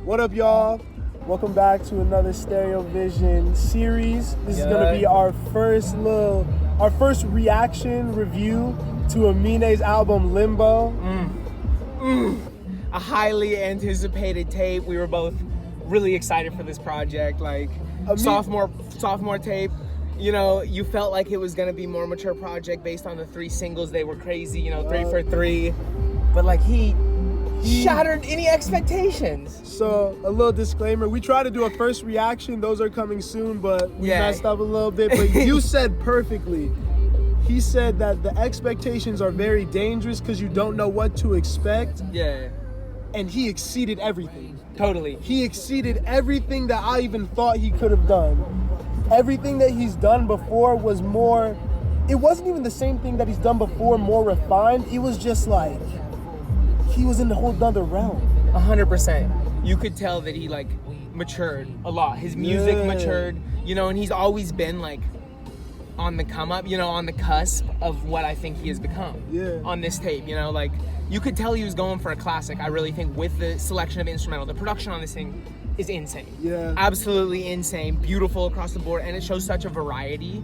What up, y'all? Welcome back to another Stereo Vision series. This is gonna be our first reaction review to Amine's album Limbo. A highly anticipated tape. We were both really excited for this project. Like sophomore tape. You know, you felt like it was gonna be more mature project based on the 3 singles. They were crazy, you know, 3 for 3. But like he shattered any expectations. So a little disclaimer, we try to do a first reaction. Those are coming soon, but we messed up a little bit. But you said perfectly. He said that the expectations are very dangerous because you don't know what to expect. Yeah. And he exceeded everything. Totally. He exceeded everything that I even thought he could have done. Everything that he's done before was more, it wasn't even the same thing that he's done before, more refined. It was just like, he was in a whole other realm. 100%. You could tell that he like matured a lot. His music matured, you know, and he's always been like on the come up, you know, on the cusp of what I think he has become on this tape, you know, like you could tell he was going for a classic. I really think with the selection of instrumental, the production on this thing is insane. Yeah. Absolutely insane, beautiful across the board, and it shows such a variety.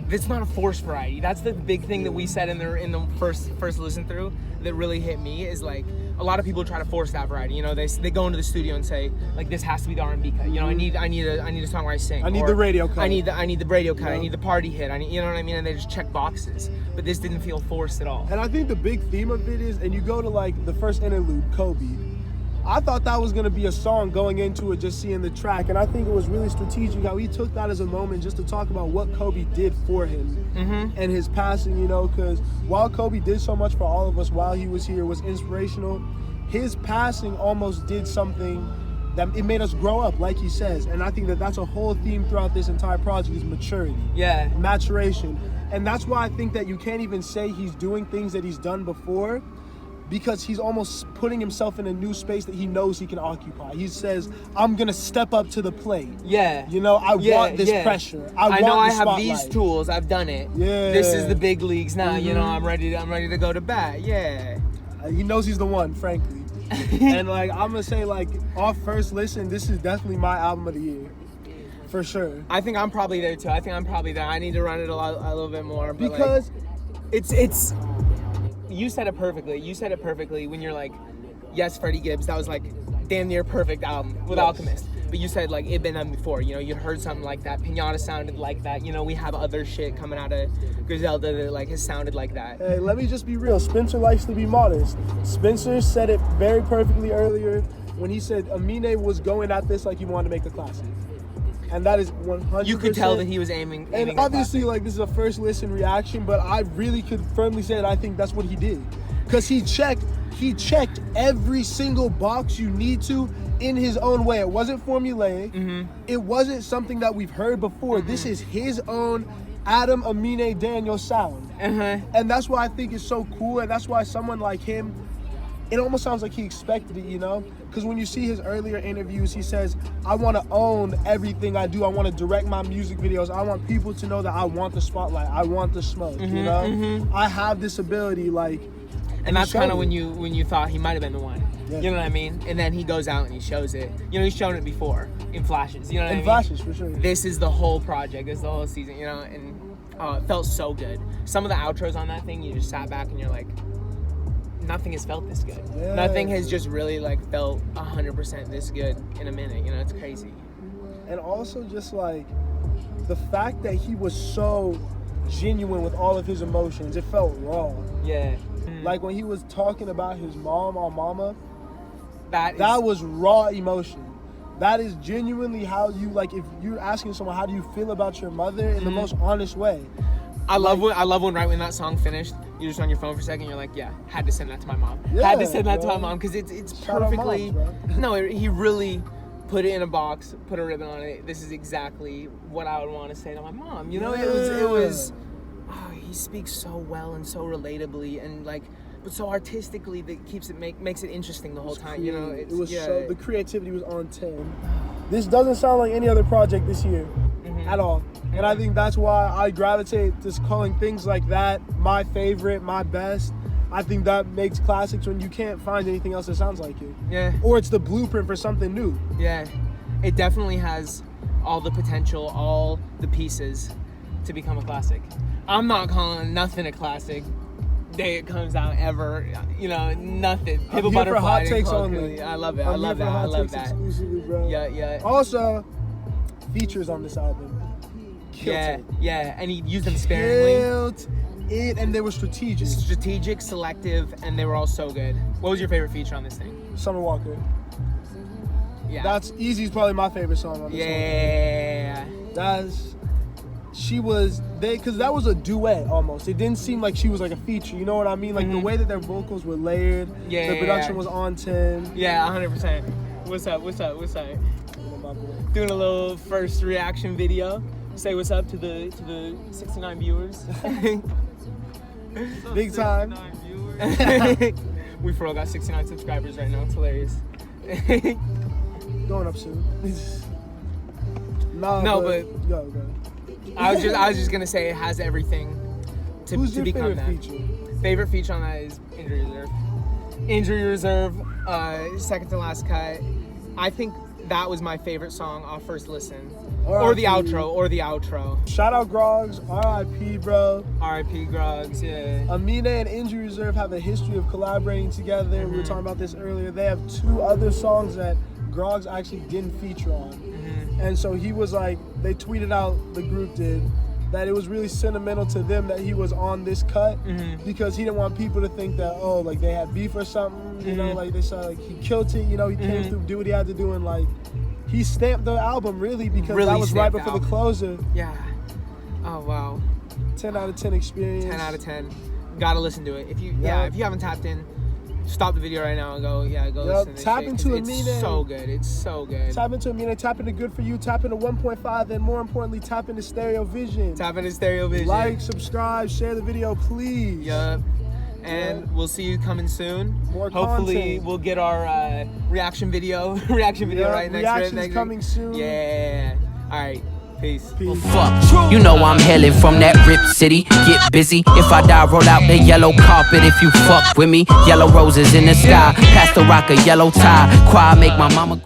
It's not a forced variety. That's the big thing that we said in the first listen through that really hit me is like a lot of people try to force that variety. You know, they go into the studio and say like this has to be the R&B cut. You know, I need a song where I sing. I need the radio cut. I need the radio cut. I need the party hit. You know what I mean? And they just check boxes. But this didn't feel forced at all. And I think the big theme of it is, and you go to like the first interlude, Kobe. I thought that was gonna be a song going into it, just seeing the track, and I think it was really strategic how he took that as a moment just to talk about what Kobe did for him and his passing. You know, because while Kobe did so much for all of us while he was here, was inspirational, his passing almost did something that it made us grow up, like he says. And I think that that's a whole theme throughout this entire project is maturity, maturation, and that's why I think that you can't even say he's doing things that he's done before, because he's almost putting himself in a new space that he knows he can occupy. He says, I'm gonna step up to the plate. Yeah. You know, I want this pressure. I know I have these tools, I've done it. Yeah. This is the big leagues now, you know, I'm ready to go to bat. Yeah. He knows he's the one, frankly. And like, I'm gonna say like, off first listen, this is definitely my album of the year. For sure. I think I'm probably there too. I need to run it a little bit more. But because like, it's you said it perfectly when you're like, yes, Freddie Gibbs, that was like damn near perfect album with Alchemist. But you said like it'd been done before, you know, you'd heard something like that. Pinata sounded like that, you know, we have other shit coming out of Griselda that like has sounded like that. Hey, let me just be real. Spencer likes to be modest. Spencer said it very perfectly earlier when he said Amine was going at this like he wanted to make a classic. And that is 100%. You could tell that he was aiming and obviously, like, this is a first listen reaction, but I really could firmly say that I think that's what he did. Because he checked every single box you need to in his own way. It wasn't formulaic. It wasn't something that we've heard before. This is his own Adam Amine Daniel sound. And that's why I think it's so cool, and that's why someone like him, it almost sounds like he expected it, you know? Because when you see his earlier interviews, he says, I want to own everything I do. I want to direct my music videos. I want people to know that I want the spotlight. I want the smoke, you know? I have this ability, like... And that's kind of when you thought he might have been the one. Yeah. You know what I mean? And then he goes out and he shows it. You know, he's shown it before in flashes. You know what I mean? In flashes, for sure. This is the whole project. This is the whole season, you know? And it felt so good. Some of the outros on that thing, you just sat back and you're like... Nothing has felt this good. Yeah. Nothing has just really like felt 100% this good in a minute. You know, it's crazy. And also just like the fact that he was so genuine with all of his emotions, it felt raw. Yeah. Like when he was talking about his mom on Mama, that was raw emotion. That is genuinely how you, like, if you're asking someone how do you feel about your mother in the most honest way. I love when right when that song finished, you're just on your phone for a second. You're like, yeah, had to send that to my mom. Yeah, had to send that to my mom because it's perfectly. He really put it in a box, put a ribbon on it. This is exactly what I would want to say to my mom. You know, it was. Oh, he speaks so well and so relatably and like, but so artistically that keeps it makes it interesting the whole time. You know, it was so the creativity was on 10. This doesn't sound like any other project this year. At all. And I think that's why I gravitate to calling things like that my favorite, my best, I think that makes classics when you can't find anything else that sounds like it. Yeah. Or it's the blueprint for something new. Yeah. It definitely has all the potential, all the pieces to become a classic. I'm not calling nothing a classic day it comes out ever. You know, nothing. I'm here for hot takes only. only. I love it. I love that. I love that. Exclusively, bro. Yeah. Also, features on this album. Killed it. Yeah. And he used them sparingly. Killed it, and they were strategic. Strategic, selective, and they were all so good. What was your favorite feature on this thing? Summer Walker. Yeah. That's Easy's probably my favorite song on this Yeah. That's because that was a duet almost. It didn't seem like she was like a feature. You know what I mean? Like the way that their vocals were layered. Yeah. The production was on 10. Yeah, 100%. What's up? Doing a little first reaction video. Say what's up to the 69 viewers. Big time. We for all got 69 subscribers right now. It's hilarious. Going up soon. Nah, No, but go. I was just gonna say it has everything to Who's your become favorite that. feature? Favorite feature on that is Injury Reserve. Injury Reserve, second to last cut. I think that was my favorite song off first listen. Or the outro. Shout out Grogs, R.I.P. bro. R.I.P. Grogs, yeah. Amine and Injury Reserve have a history of collaborating together. We were talking about this earlier. They have 2 other songs that Grogs actually didn't feature on. And so he was like, they tweeted out, the group did, that it was really sentimental to them that he was on this cut because he didn't want people to think that, oh, like they had beef or something, you know, like they said, like he killed it, you know, he came through, do what he had to do, and like he stamped the album really because that was right before the closer. Yeah. Oh, wow. 10 out of 10 experience. 10 out of 10. Gotta listen to it. If you haven't tapped in, stop the video right now and go listen to this tap shit, into it's Amine. So good. It's so good. Tap into Amine, tap into Good For You, tap into 1.5, and more importantly, tap into Stereo Vision. Tap into Stereo Vision. Like, subscribe, share the video, please. Yup. And we'll see you coming soon. More Hopefully content. we'll get our reaction video right next reactions coming soon. Yeah. All right. Peace. Fuck, you know I'm hailing from that rip city. Get busy, if I die, roll out the yellow carpet. If you fuck with me, yellow roses in the sky. Pass the rock a yellow tie. Choir make my mama